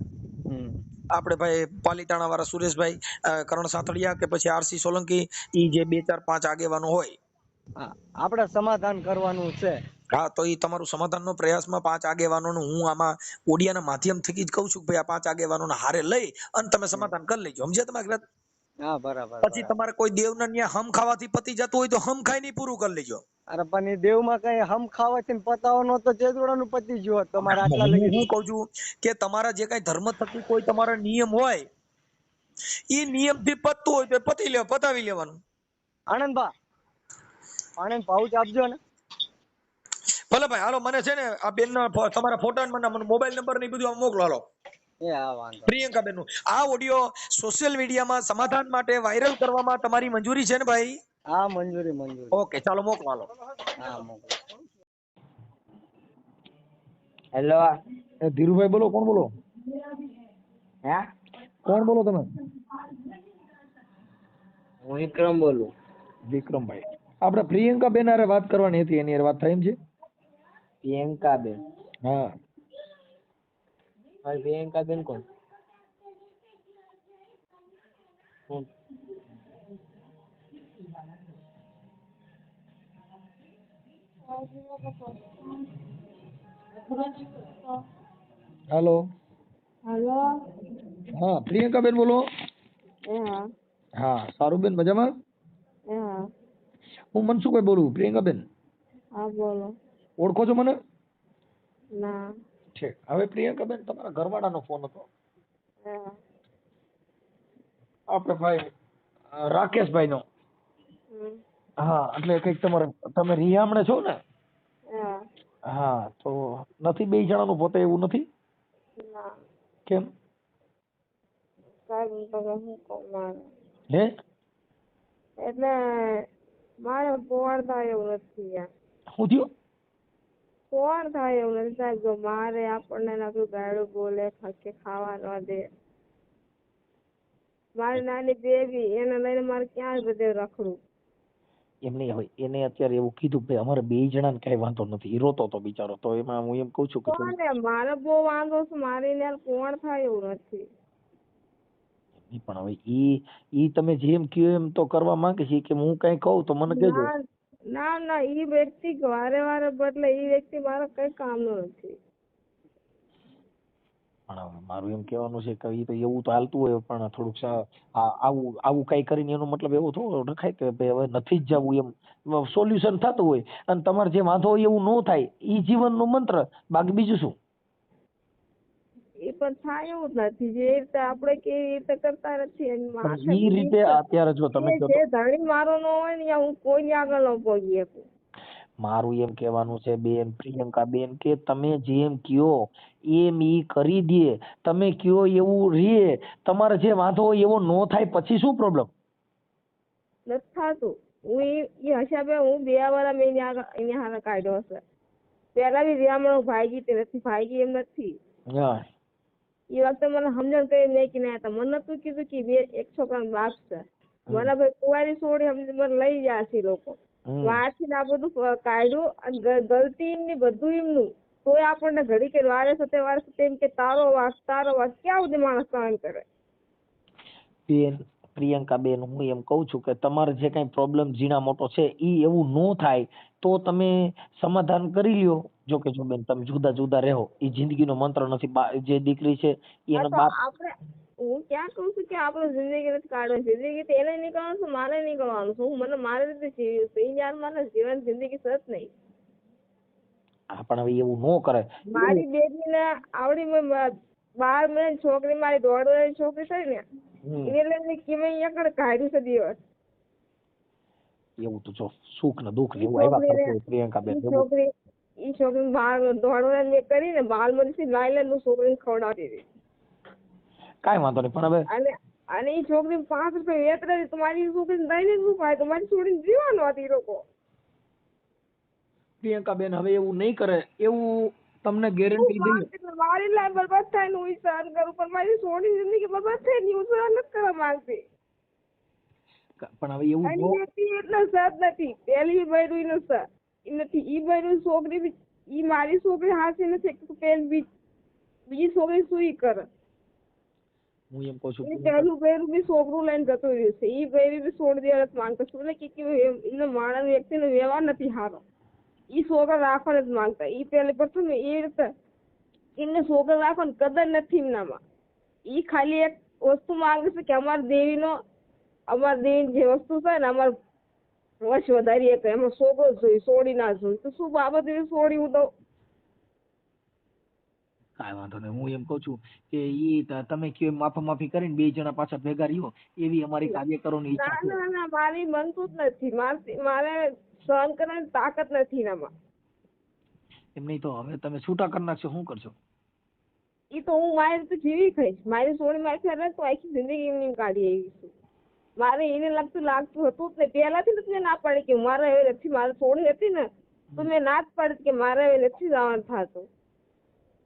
આપણે ભાઈ પાલીતાણા વાળા સુરેશભાઈ, કરણ સાંથળિયા કે પછી RC સોલંકી, ઈ જે 2 4 5 આગેવાનો હોય, આપણે સમાધાન કરવાનું છે. હા, તો ઈ તમારું સમાધાનનો પ્રયાસમાં 5 આગેવાનોનું હું આમાં ઓડિયાના માધ્યમથી જ કહું છું કે ભાઈ આ 5 આગેવાનોને હારે લઈ અને તમે સમાધાન કરી લેજો. સમજ્યા તમારી વાત? હા, બરાબર. પછી તમારે કોઈ દેવના ન્યા હમ ખાવાથી પતી જતું હોય તો હમ ખાઈને પૂરું કરી લેજો. અરે પણ એ દેવમાં કઈ હમ ખાવાથી પતાવવાનો તો ચેદોડાનું પતી ગયો તમારે આટલા લગી. હું કહું છું કે તમારા જે કઈ ધર્મ થકી કોઈ તમારા નિયમ હોય, એ નિયમથી પતતું હોય તો પતાવી લેવાનું. આનંદબા, આનંદ પાઉચ આપજો ને. ભલે ભાઈ, હાલો. મને છે ને આ બેન તમારા ફોટા મને મોબાઈલ નંબર ને બધું મોકલો. હાલો, પ્રિયંકા બેન નું આ ઓડિયો સોશિયલ મીડિયામાં સમાધાન માટે વાયરલ કરવામાં તમારી મંજૂરી છે ને ભાઈ? હા, મંજૂરી. ઓકે, ચાલો મોકલો. હાલો. હા, મોકલો. હેલો, ધીરુભાઈ બોલો. કોણ બોલો? હે, કોણ બોલો તમે? હું વિક્રમ બોલું. વિક્રમભાઈ, આપણે પ્રિયંકા બેન હારે વાત કરવાની હતી, એની હારે વાત થાય એમ છે? પ્રિયંકા બેન? હા. પ્રિયંકા બેન કોણ? હેલો. હા, પ્રિયંકા બેન બોલો. હા, સારું બેન, મજામાં? હું મનસુખભાઈ બોલું. પ્રિયંકા બેન? હા, બોલો. ઓળખો છો મને? ના. ઠીક. હવે પ્રિયંકા બેન, તમારા ઘરવાળાનો ફોન હતો. આપણે ભાઈ રાકેશભાઈ નો. હમ. હા એટલે કઈક તમે રિયામણે છો ને? હા. હા તો નથી બે જણાનું પોતે એવું નથી? ના. કેમ? સાહેબ તમે શું કહું મારે હે એટલે મારે પોવાડ થાય એવું નથી યાર. શું થયું? પોવાડ થાય એવું નથી સાહેબ. જો મારે આપણને નકરું ગાડું બોલે કે ખાવા ન દે. મારી નાની બેબી એને લઈને મારે ક્યાં બધે રખડું. એમ નહીં હોય એને અત્યારે એવું કીધું કે અમારે બે જણાને કઈ વાંધો નથી, ઈ રોતો હતો બિચારો, તો એમાં હું એમ કઉ છું કે કોને મારે બહુ વાંધો છે, મારે એને પોવાડ થાય એવું નથી. પણ હવે ઈ તમે જેમ કયો એમ તો કરવા માંગે છે કે હું કઈ કહું તો મને કહેજો. ના ના ઈ વ્યક્તિ વારે વારે બદલે, ઈ વ્યક્તિ મારો કઈ કામનો નથી. પણ મારું એમ કહેવાનું છે કે ઈ તો એવું તો હાલતું હોય, પણ થોડુંક આવું કઈ કરીને એનો મતલબ એવો થોડો રખાય કે ભાઈ હવે નથી જ જવું, એમ સોલ્યુશન થતું હોય અને તમારે જે વાંધો હોય એવું ન થાય, ઈ જીવનનો મંત્ર, બાકી બીજું શું. એ પણ થાય એવું જ નથી. જે રીતે આપણે કેવી રીતે કરતા નથી પણ ઈ રીતે અત્યારે જો તમે કહો જે ધણી મારો ન હોય ને હું કોઈની આગળ ન પહોંચી શકું. મારું એમ કહેવાનું છે બેન, પ્રિયંકા બેન, કે તમે જેમ કયો એમ ઈ કરી દે, તમે કયો એવું રે, તમારે જે વાંધો હોય એવો ન થાય પછી શું પ્રોબ્લેમ? નથી થતું. હું ઈ હિસાબે હું 2 વાર મેં એની હારે કાઢ્યો હશે. પેલા બી વ્યામણો ભાગી તે નથી ભાગી એમ નથી. હા એ વખતે મને સમજણ કરી નહીં કે ના હતા. મને નતું કીધું કે એક છોકરાનો બાપ છે. મને ભાઈ કુંવારી છોડી સમજી મને લઈ ગયા છે લોકો. વારથી આ બધું કાઢ્યું અને ગલતી એમની બધું એમનું. તોય આપણને ઘડી કે વારે સાથે એમ કે તારો વાક ક્યાં સુધી માણસ સહન કરે. બેન પ્રિયંકા બેન, હું એમ કઉ છું કે તમારે જે કઈ પ્રોબ્લેમ ઝીણા મોટો છે ઈ એવું ન થાય તો તમે સમાધાન કરી લ્યો. જો કે જો બેન તમે જુદા જુદા રહો, ઈ જિંદગીનો મંત્ર નથી. જે દીકરી છે એનો બાપ, હું ક્યાં કહું છું કે આપણે જિંદગી નથી કાઢવાની. જિંદગી તો એને નીકળવાનું છે, મારે નીકળવાનું છે. હું મને મારી રીતે જીવ્યું છે. એ યાર મને જીવન જિંદગી સત નહીં. પણ હવે એવું ન કરે. મારી બેબીને આવડી 12 મહિના છોકરી, મારી 1.5 વર્ષની છોકરી થઈ ને એને લઈને કેવાય આગળ કાઢ્યું છે દિવસ. એવું તો જો સુખ ને દુઃખ ને એવું આવ્યા કરતું હોય પ્રિયંકા બેન. ઈ છોકરી 1.5 વર્ષ મેં કરીને બાલમંદિરથી લાઈ લઈને છોકરીને ખવડાવતી હતી. કાંઈ વાંધો નહીં. પણ હવે અને ઈ છોકરી 5 રૂપિયા વેતરે તમારી છોકરીને દઈને શું ફાય? તમારી છોકરીને જીવાનું હતી લોકો. પ્રિયંકા બેન હવે એવું નહીં કરે, એવું તમને ગેરંટી દઈએ. મારી લાઈફ બરબાદ થાય ને હું સહન કરું, પણ મારી છોકરી જિંદગી બરબાદ થાય ને હું સહન નથી કરવા માંગતી. પણ હવે એવું એટલો સત નથી. પેલી બૈરું નો સત નથી. ઈ બૈરું છોકરી ઈ મારી છોકરી હાસી નથી. પેલી બીજી છોકરી સુઈ કરે. હું એમ કહું છું પેલું બૈરું બી છોકરું લઈને જતું રહ્યું છે. ઈ બૈરી બી છોડી દેવા નથી માંગતો. શું એમને માણસ વ્યક્તિનો વ્યવહાર નથી સારો. ઈ છોકરા રાખવા નથી માંગતા. ઈ પેલી પ્રથમ એ રીતે એમને છોકરા રાખવાની કદર નથી એમનામાં. ઈ ખાલી એક વસ્તુ માંગે છે કે અમારી દેવીની જે વસ્તુ છે ને અમારે વશ વધારીએ તો એમાં છોકરો જોઈ, છોડી ના જોઈ. તો શું બાબત એવી છોડી હું તો કાંઈ વાંધો નહીં. હું એમ કઉ છું કે ઈ તમે કયો માફી કરીને 2 જણા પાછા ભેગા રહ્યો, એવી અમારી કાર્યકરોની ઈચ્છા છે. ના મારી બનતું જ નથી. મારે સહન કરવાની તાકાત નથી એનામાં. એમ નહીં તો હવે તમે છૂટા કરી નાખશો, શું કરશો? ઈ તો હું મારી રીતે જીવી ખાઈશ. મારી છોડી મારી સાથે તો આખી જિંદગી એમની કાઢી આવી છું. મારે એને લાગતું હતું જ ને. પહેલાથી નથી મેં ના પાડી કે મારે હવે નથી. મારે છોડી હતી ને તો મેં ના જ પાડી કે મારે હવે નથી જવાનું થતું.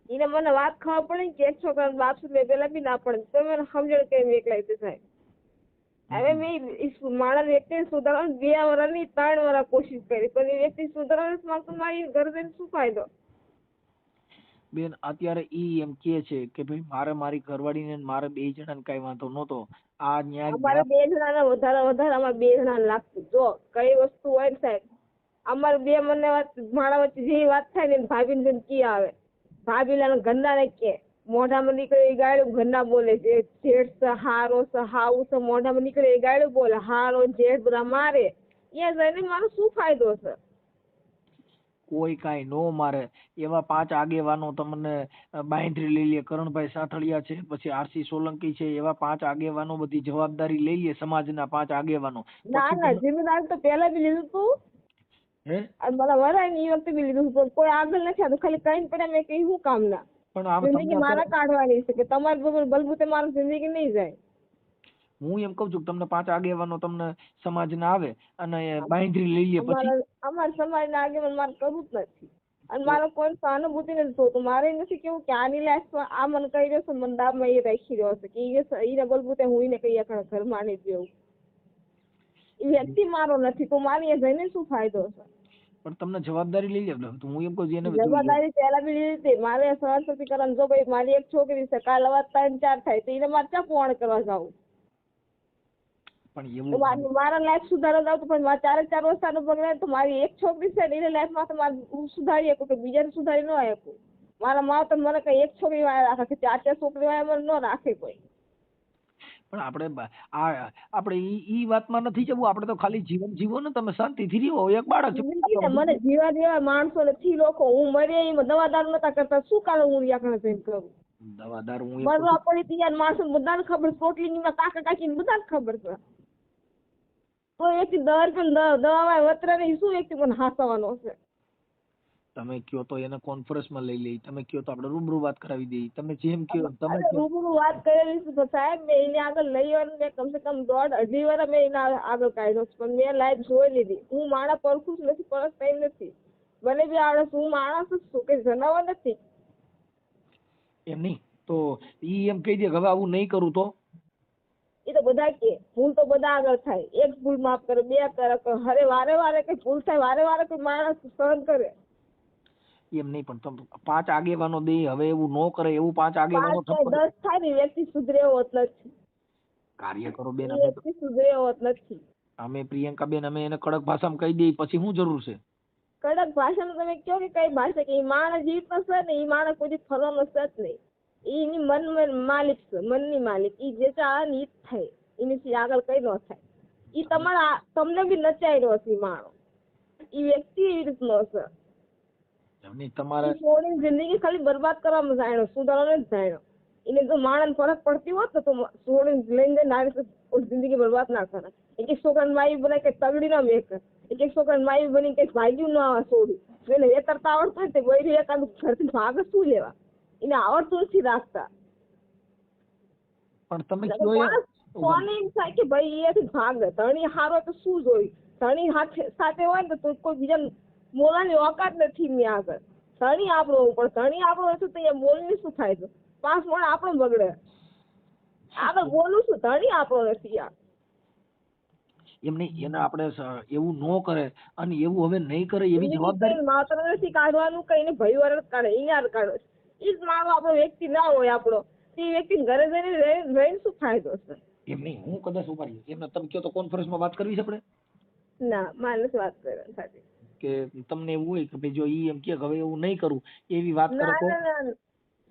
એને મને વાત ખબર પડે કે એક છોકરાનો બાપ છે. મેં પેલા બી ના પડે તો મને સમજણ કરી મેં એકલા રીતે સાહેબ. હવે મેં મારા વ્યક્તિને સુધારવાની 2 વર્ષની 3 વર્ષ કોશિશ કરી, પણ એ વ્યક્તિ સુધારવા નથી માંગતો. મારી ઘર જઈને શું ફાયદો? બેન અત્યારે ઈ એમ કે છે કે ભાઈ મારે મારી ઘરવાળીને મારે 2 જણાને કઈ વાંધો નતો. આ ન્યાય અમારે 2 જણાને વધારે અમારે 2 જણાને લાગતું. જો કઈ વસ્તુ હોય ને સાહેબ, અમારે 2 મને મારા વચ્ચે જે વાત થાય ને ભાભીને કી આવે. ભાભીના ઘરના ને કે મોઢામાં નીકળે એ ગાળું ઘરના બોલે છે. જેઠ છે, હારો છે, હાઉ છે, મોઢામાં નીકળે એ ગાળું બોલે. હારો જેઠ બધા મારે. ત્યાં જઈને મારો શું ફાયદો છે? કોઈ કાંઈ નો મારે એવા 5 આગેવાનો તમને બાંયધરી લઈ લે. કરણભાઈ સાઠળિયા છે, પછી આરસી સોલંકી છે, એવા 5 આગેવાનો બધી જવાબદારી લઈ લે, સમાજના 5 આગેવાનો. ના ના જિમ્મેદારી તો પહેલા બી લીધું તું હે અને મને વરાય ને એ વખતે બી લીધું પણ કોઈ આગળ નથી આવતું. ખાલી કઈ પડે મેં કઈ શું કામના પણ આ જિંદગી મારે કાઢવાની છે કે તમારી બલબૂતે મારી જિંદગી નહીં જાય. હું એમ કઉ છું કે તમને 5 આગેવાનો તમને સમાજના આવે અને બાંયધરી લઈ લે, પછી અમારા સમાજના આગેવાન મારે કરવું જ નથી અને મારે કોઈ સહાનુભૂતિ નથી જોતું. મારે નથી કેવું કે આની લાઈફમાં આ મને કહી રહ્યો છે, મને દાબમાં એ રાખી રહ્યો છે કે એને બલબૂતે હું એને કઈ ઘરમાં નહીં જેવું. એ વ્યક્તિ મારો નથી તો મારે એ જઈને શું ફાયદો છે? પણ તમને જવાબદારી લઈ લે. તો હું એમ કહું છું એને જવાબદારી પહેલા બી લીધી હતી. મારે સરસ્વતી કરવાનું. જો ભાઈ મારી એક છોકરી છે, કાલ અવાજ 3-4 થાય તો એને મારે ક્યાં પોણ કરવા જાવું? પણ એવું મારા લાઈફ સુધારો જાવ તો પણ મારા 4 વર્ષ બગડે તો મારી એક છોકરી છે એને લાઈફમાં તો મારે હું સુધારી શકું કે બીજાને સુધારી ન શકું. મારા મા તો મને કઈ એક છોકરી વાળા રાખે છે, 4 છોકરી વાળા મને ન રાખે કોઈ. પણ આપણે ઈ વાતમાં નથી જવું. આપણે તો ખાલી જીવન જીવો ને, તમે શાંતિથી રહો. એક બાળક છે, મને જીવા જેવા માણસો નથી લોકો. હું મરે એમાં દવાદાર નતા કરતા, શું કાલે હું રિયાકરણ જઈને કરું? દવાદાર હું મરવા પડી તૈયાર માણસો બધાને ખબર. પોટલીમાં કાકા કાકી બધાને ખબર છે. તો એક દર પણ દવા વતરે નહીં શું એક મને હાસવાનો છે? તમે કયો તો એને કોન્ફરન્સમાં લઈ લઈ, તમે કયો તો આપણે રૂબરૂ વાત કરાવી દઈએ. તમે જેમ કયો તમે રૂબરૂ વાત કરેલી છે સાહેબ. મેં એને આગળ લઈ આવ્યો ને કમસે કમ 1.5-2 વર્ષ મેં એને આગળ કાઢ્યો છે પણ મેં લાઈફ જોઈ લીધી. હું માણસ પરખું જ નથી, પરખતા નથી. મને બી આવડે છે, હું માણસ જ છું કે જનાવર નથી. એમ નહીં તો ઈ એમ કહી દે કે હવે આવું નહીં કરું તો એ તો બધા કે ભૂલ તો બધા આગળ થાય. એક ભૂલ માફ કરે, 2 કરે, હરે વારે કઈ ભૂલ થાય, વારે કોઈ માણસ સહન કરે. એમ નહીં પણ તમે 5 આગેવાનો દે, હવે એવું ન કરે એવું 5 આગેવાનો 10 થાય ને વ્યક્તિ સુધરે એવો જ નથી. કાર્ય કરો બેન. વ્યક્તિ સુધરે એવો જ નથી. અમે પ્રિયંકા બેન અમે એને કડક ભાષામાં કહી દઈએ, પછી શું જરૂર છે? કડક ભાષામાં તમે કહો કે કઈ ભાષા કે એ માણસ જીવતો છે ને, એ માણસ કોઈ ફરવાનો છે જ નહીં. એની મન માલિક છે, મનની માલિક. એ જે ચાલે ને એ જ થાય, એની આગળ કઈ ન થાય. એ તમારા તમને બી નચાઈ રહ્યો છે માણો. એ વ્યક્તિ એવી રીતનો છે. તમારે છોડીને જિંદગી ખાલી બરબાદ કરવામાં જાણ્યો, સુધારવાનો જ જાણ્યો. એને જો માણસ ફરક પડતી હોત તો છોડીને લઈને નારી જિંદગી બરબાદ ના કરે. એક છોકરાને માઈ બનાવી કઈ તગડી ના મેક, એક છોકરાને માઈ બની કઈ ભાગ્યું ના આવે છોડી. એને એ કરતા આવડતું હોય તો બૈરી એકાદ ઘરથી ભાગ શું લેવા? એને આવડતું નથી રાખતા. પણ તમે કોને એમ થાય કે ભાઈ એથી ભાગે? ધણી હારો તો શું જોયું? ધણી સાથે હોય ને તો કોઈ બીજા બોલવાની ઓકાત નથી ની આગળ. ધણી આપણો પણ ધણી આપણો હશે તો એ બોલની શું થાય છે? 5 મણ આપણો બગડે. આગળ બોલું છું, ધણી આપણો નથી. એમ નહીં, એને આપણે એવું ન કરે અને એવું હવે નહીં કરે એવી જવાબદારી માત્ર નથી કાઢવાનું, કઈ ભાઈ વાર કાઢે, અહીંયા કાઢે. એ જ મારો આપણો વ્યક્તિ ના હોય આપણો, તે વ્યક્તિ ઘરે જઈને રહીને શું ફાયદો છે? એમ નહીં, હું કદાચ ઉભા રહી એમને તમે કહો તો કોન્ફરન્સમાં વાત કરવી છે આપણે? ના, મારે નથી વાત કરવાની સાથે. કે તમને એવું હોય કે ભાઈ જો ઈ એમ કે હવે એવું નહીં કરું એવી વાત કરે તો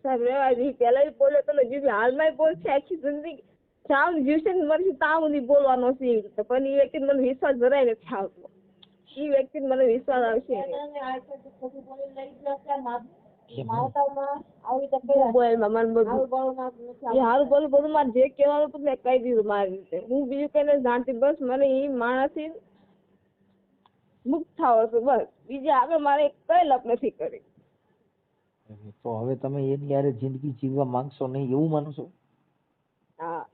સાહેબ રેવા પેલા બોલ્યો તમે જીવ હાલમાં બોલ છે. આખી જિંદગી ચાવ જીવશે ને મરશે તાવ સુધી બોલવાનો છે એવી રીતે. પણ એ વ્યક્તિ મને વિશ્વાસ જરાય નથી આવતો. એ વ્યક્તિ મને વિશ્વાસ આવશે હારું બોલું બધું મારે જે કહેવાનું હતું મેં કહી દીધું મારી રીતે. હું બીજું કઈ જાણતી. બસ મને એ માણસથી મુક્ત થાવ છે બસ. બીજે આગળ મારે કઈ લપ નથી કરી. તો હવે તમે એની યારે જિંદગી જીવવા માંગશો નહીં એવું માનો છો? હા.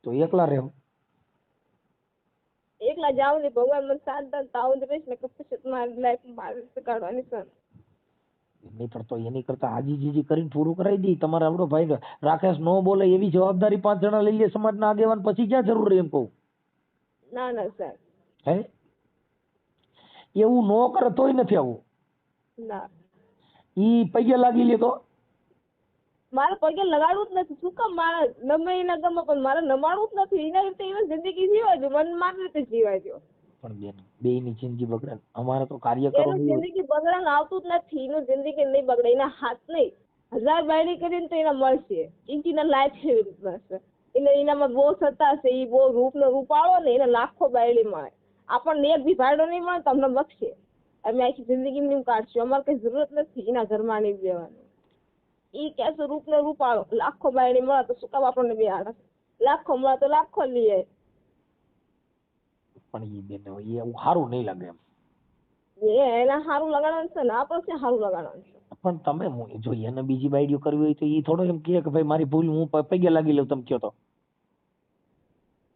તો એકલા રહો. એકલા જાવ ને ભગવાન મને સાથ દે તાવ રહીશ ને પછી મારી લાઈફ મારે કાઢવાની છે. નહીં પણ તો એની કરતા આજીજી કરીને પૂરું કરાવી દઈ. તમારે આપણો ભાઈ રાકેશ નો બોલે એવી જવાબદારી 5 જણા લઈ લે સમાજના આગેવાન, પછી ક્યાં જરૂર રહે એમ કહું? ના ના સાહેબ. હે એવું ન કરે તોય નથી આવું? ના. ઈ પગે લાગી લે તો મારે પગે લગાડવું જ નથી. શું કામ? મારે ગમે એના ગમે પણ મારે નમાડવું જ નથી. એના રીતે એને જિંદગી જીવાજો, મને મારી રીતે જીવાજો. પણ બેન બેયની જિંદગી બગડે. અમારે તો કાર્યકરો એનું જિંદગી બગડવાનું આવતું જ નથી. એનું જિંદગી નહીં બગડે. એના હાથ નહીં 1000 બાયડી કરીને તો એને મળશે. એના લાઈફ એવી રીતના છે. એને એનામાં બહુ સત્તા છે. એ બહુ રૂપનો રૂપાળો ને એને લાખો બાયડી મળે. આપણને એક બી ભાડો નહીં મળે તો અમને બક્ષે. અમે આખી જિંદગી એમની કાઢશું, અમારે કઈ જરૂરત નથી એના ઘરમાં નહીં દેવાની. ઈ કહેશે રૂપ ને રૂપાળો, લાખો બાયડી મળે તો શું કામ આપણને બે આડસ, લાખો મળે તો લાખો લઈએ. પણ ઈ બેન એ એવું સારું નહીં લાગે એમ. એના સારું લગાડવાનું છે ને આપણે ક્યાં સારું લગાડવાનું છે. પણ તમે જો એને બીજી બાયડીઓ કરવી હોય તો ઈ થોડો એમ કહે કે ભાઈ મારી ભૂલ, હું પૈગે લાગી લઉં. તમે કહો તો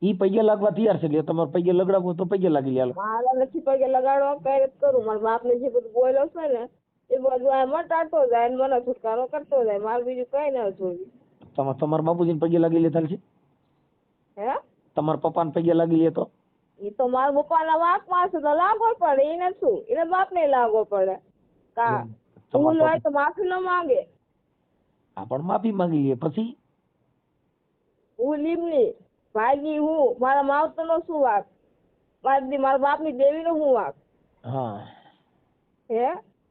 ઈ પૈગે લાગવા તૈયાર છે, એટલે તમારે પૈગે લગડાવવું તો પૈગે લાગી લે. મારા નથી પૈગે લગાડવા કઈ કરું, મારા બાપ ને જે બધું બોલ્યો છે ને એ બધું આ મટાડતો જાય ને મને છુટકારો કરતો જાય, મારે બીજું કઈ ના જોયું. તમારા બાપુજીને પૈગે લાગી લેતા છે? હે તમારા પપ્પાને પૈગે લાગી લે તો એ તો મારા પપ્પાના બાપ પાસે તો લાગવો પડે, એને શું, એને બાપ ને લાગવો પડે. કા ભૂલ હોય તો માફી ન માંગે? હા પણ માફી માંગી લે પછી હું લીમની ભાગી, હું મારા માવતર નો શું વાક, મારા બાપ ની દેવી નો શું વાક? હા હે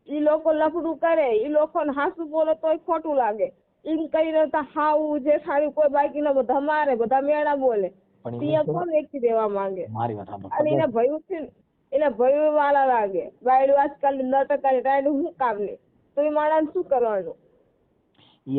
ઈ લોકો લફડું કરે, ઈ લોકો ને હાસુ બોલે તોય ખોટું લાગે. એમ કરીને તો હાવું જે સારી કોઈ બાકી ના બધા મારે, બધા મેળા બોલે. ત્યાં કોણ વ્યક્તિ દેવા માંગે? મારી વાત સાંભળો. અને એને ભયું છે ને, એને ભયું વાળા લાગે. બાયડું આજકાલ નટકાની ટાઈડું શું કામ નહીં, તો એ માણસ શું કરવાનું?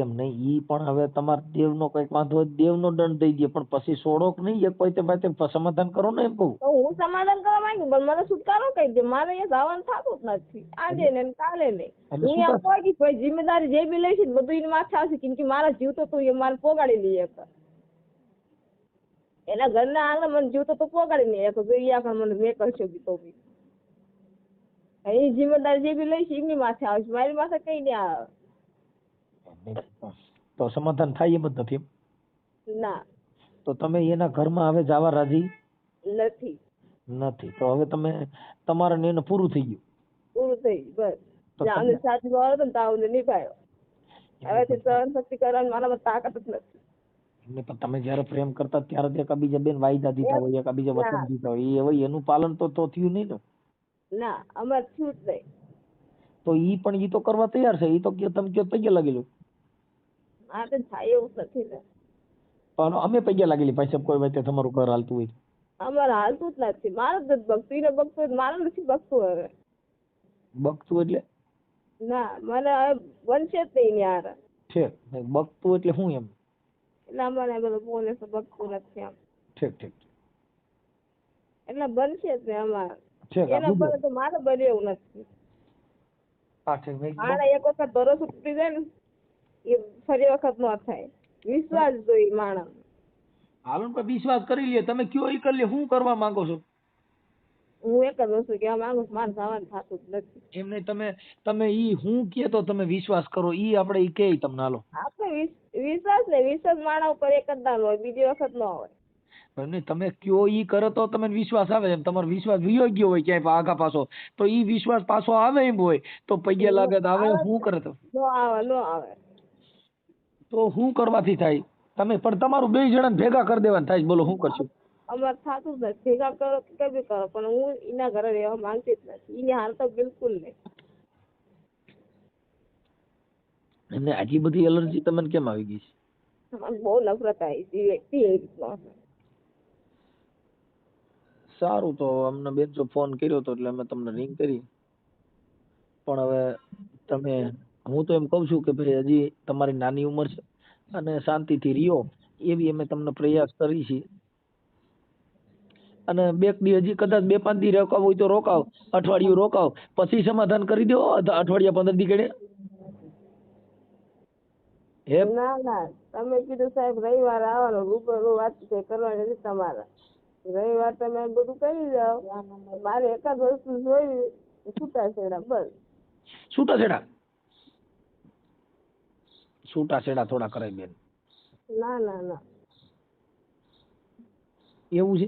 એમ નહીં, ઈ પણ હવે તમારા દેવનો કઈક વાંધો હોય દેવનો દંડ દઈ દે, પણ પછી સોડોક નહીં એક પછી સમાધાન કરો ને એમ કહું. તો હું સમાધાન કરવા માંગુ પણ મને છુટકારો કહી દે, મારે અહીંયા જવાનું થતું જ નથી, આજે ને કાલે નહીં. હું એમ કહું કે ભાઈ જિમ્મેદારી જે બી લઈશ બધું એની માથે આવશે, કેમ કે મારા જીવ તો એ મારે પોગાડી લઈએ. એના ઘરના આગળ મને જીવ તો પોગાડી નહીં એક એ આગળ મને મેં કરશો બી તો બી એ જિમ્મેદારી જે બી લઈશ એમની માથે આવશે, મારી માથે કઈ નહીં આવે. તો સમાધાન થાય એમ જ નથી ના. તો તમે એના ઘરમાં હવે જવા રાજી નથી? તો હવે તમે તમારે ને એને પૂરું થઈ ગયું? પૂરું થઈ ગયું બસ. જાને સાચી વાળો તો તાવને નિભાયો. હવે સહન શક્તિ કરવાની મારામાં તાકાત જ નથી. પણ તમે જયારે પ્રેમ કરતા ત્યારે તો એકબીજા બેન વાયદા દીધા હોય, એકબીજા વચન દીધા હોય, એનું પાલન તો થયું નહીં ને? ના અમારે થયું જ નહીં. તો ઈ પણ ઈ તો કરવા તૈયાર છે, ઈ તો તમે કયો પૈગે લાગેલું. આ તો થાય એવું નથી ને. પણ અમે પૈગે લાગેલી પાસે કોઈ વાતે તમારું ઘર હાલતું હોય? અમારે હાલતું જ નથી. મારે જ બગતું, એને બગતું, મારે નથી બગતું. હવે બગતું એટલે? ના મને હવે બનશે જ નહીં યાર. છે બગતું એટલે શું એમ? એટલે મને બધું બોલે છે બગતું નથી એમ. ઠીક એટલે બનશે જ ને અમારે. ઠીક એના પર તો મારે બને એવું નથી. મારે એક વખત ભરોસો તૂટી જાય ને એ ફરી વખત ન થાય. વિશ્વાસ જોઈએ માણસ. હાલો ને વિશ્વાસ કરી લે, તમે કયો ઈ કરી લે. શું કરવા માંગો છો? હું એક જ વસ્તુ કહેવા માંગુ છું, મારે જવાનું થતું જ નથી. એમ નહીં, તમે ઈ હું કે તો તમે વિશ્વાસ કરો, ઈ આપણે ઈ કે તમને હાલો. આપણે વિશ્વાસ ને વિશ્વાસ માણા ઉપર એક જ દાન હોય, બીજી વખત ન હોય. નહીં તમે કયો ઈ કરે તો તમને વિશ્વાસ આવે. એમ તમારો વિશ્વાસ વિયો ગયો હોય ક્યાંય આગા પાછો, તો ઈ વિશ્વાસ પાછો આવે એમ હોય તો પૈયા લાગે તો આવે. શું કરે તો નો આવે તો શું કરવાથી થાય? તમે પણ તમારું બે જણાને ભેગા કરી દેવાના થાય. બોલો શું કરશું? અમારે થતું જ નથી. ભેગા કરો કે કઈ બી કરો, પણ હું એના ઘરે રહેવા માંગતી જ નથી. એની હાલ તો બિલકુલ નહીં. અને આટલી બધી એલર્જી તમને કેમ આવી ગઈ છે? મને બહુ નફરત આવી છે વ્યક્તિ એ રીતનો. સારું, તો અમને બેન જો ફોન કર્યો તો એટલે અમે તમને રિંગ કરી. પણ હવે હું તો એમ કઉ છું કે ભાઈ હજી તમારી નાની ઉંમર છે અને શાંતિથી રહ્યો એવી અમે તમને પ્રયાસ કરી છીએ. અને હજી કદાચ 2-5 દી રોકાવ હોય તો રોકાવ, અઠવાડિયું રોકાવ, પછી સમાધાન કરી દો. અઠવાડિયા 15 દી ગણે. ના તમે કીધું સાહેબ રવિવારે આવવાનું, રૂબરૂ વાત કરવાની નથી તમારે. રવિવાર તમે બધું કરી જાઓ. મારે એકાદ વસ્તુ જોઈ છૂટાછેડા, બસ. છૂટાછેડા થોડા કરાય બેન. ના એવું છે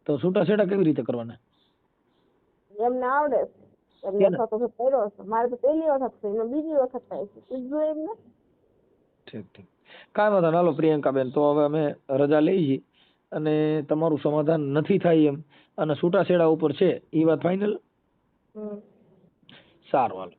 તો છૂટાછેડા કેવી રીતે કરવાના? એમને આવડે છે, એમને થતો કર્યો છે. મારે તો પહેલી વખત થઈ, એમને બીજી વખત થાય છે. પૂછજો એમને. ઠીક કાંઈ વાંધો. હાલો પ્રિયંકાબેન, તો હવે અમે રજા લઈ છીએ અને તમારું સમાધાન નથી થાય એમ અને છૂટાછેડા ઉપર છે એ વાત ફાઇનલ? સારું હાલો.